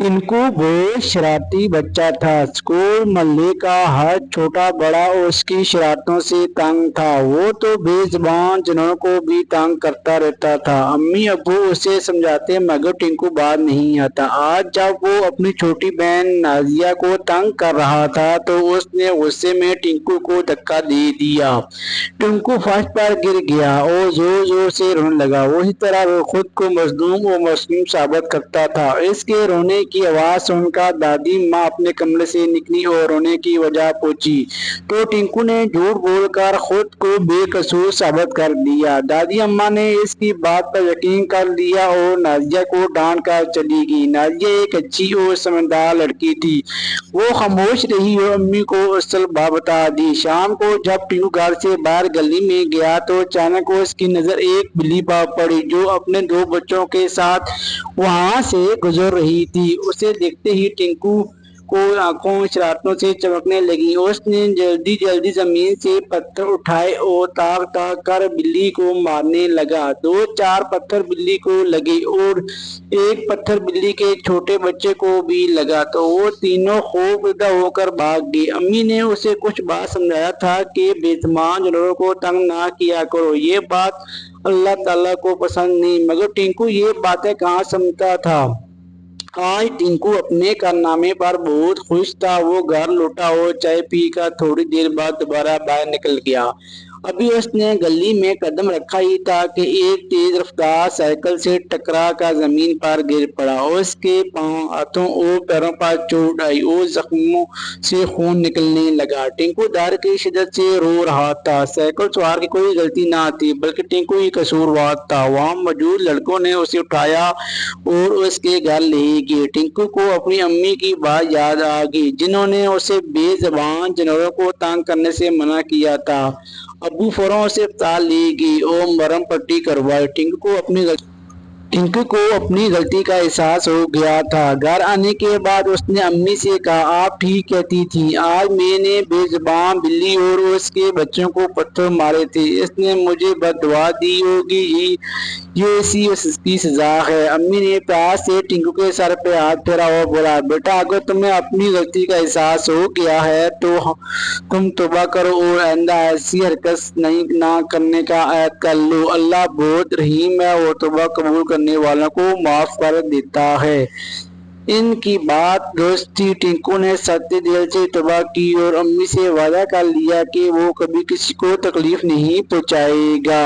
टिंकू बहुत शरारती बच्चा था। स्कूल मोहल्ले का हर छोटा बड़ा उसकी शरारतों से तंग था। वो तो बेजुबान जानवरों को भी तंग करता रहता था। अम्मी अब्बू उसे समझाते मगर टिंकू बात नहीं आता। आज जब वो अपनी छोटी बहन नाजिया को तंग कर रहा था तो उसने गुस्से में टिंकू को धक्का दे दिया। टिंकू फर्श पर गिर गया और जोर जोर से रोने लगा। उसी तरह वो खुद को मजलूम और मासूम साबित करता था। इसके रोने की आवाज सुनकर दादी माँ अपने कमरे से निकली और रोने की वजह पूछी तो टिंकू ने झूठ बोलकर खुद को बेकसूर साबित कर दिया। दादी अम्मा ने इसकी बात पर यकीन कर लिया और नाजिया को डांट कर चली गई। नाजिया एक अच्छी और समझदार लड़की थी। वो खामोश रही और अम्मी को असल बात बता दी। शाम को जब टिंकू घर से बाहर गली में गया तो अचानक उसकी नजर एक बिल्ली पर पड़ी जो अपने दो बच्चों के साथ वहां से गुजर रही थी। उसे देखते ही टिंकू को आंखों में शरारतों से चमकने लगी। उसने जल्दी जल्दी जमीन से पत्थर उठाए और ताक ताक कर बिल्ली को मारने लगा। दो चार पत्थर बिल्ली को लगे और एक पत्थर बिल्ली के छोटे बच्चे को भी लगा तो वो तीनों खौफजदा होकर भाग गए। अम्मी ने उसे कुछ बात समझाया था कि बेजुबान जानवरों को तंग ना किया करो। ये बात अल्लाह ताला को पसंद नहीं, मगर टिंकू ये बातें कहाँ समझता था। आज टिंकू अपने कारनामे पर बहुत खुश था। वो घर लौटा और चाय पीकर थोड़ी देर बाद दोबारा बाहर निकल गया। अभी उसने गली में कदम रखा ही था कि एक तेज रफ्तार साइकिल से टकरा कर जमीन पर गिर पड़ा। उसके पांव, हाथों और पैरों पर चोट आई और जख्मों से खून निकलने लगा। टिंकू डर की शिद्दत से रो रहा था। साइकिल सवार की कोई गलती ना थी बल्कि टिंकू ही कसूरवार था। वहां मौजूद लड़कों ने उसे उठाया और उसके घर ले गए। टिंकू को अपनी अम्मी की बात याद आ गई जिन्होंने उसे बेजुबान जानवरों को तंग करने से मना किया था। अबू फौरन उसे अस्पताल ले गई और मरहम पट्टी करवाई। टिंकू को अपनी गलती का एहसास हो गया था। घर आने के बाद उसने अम्मी से कहा, आप ठीक कहती थी, आज मैंने बेजुबान बिल्ली और उसके बच्चों को पत्थर मारे थे। इसने मुझे बददुआ दी होगी। ये इसी उसकी सजा है। अम्मी ने प्यार से टिंकू के सर पे हाथ फेरा और बोला, बेटा अगर तुम्हें अपनी गलती का एहसास हो गया है तो तुम तौबा करो और आइंदा ऐसी हरकत नहीं ना करने का अहद कर लो। अल्लाह बहुत रहीम है और तौबा कबूल करने वालों को माफ कर देता है। इनकी बात दुरुस्त थी। टिंकू ने सच्चे दिल से तौबा की और अम्मी से वादा कर लिया कि वो कभी किसी को तकलीफ नहीं पहुंचाएगा।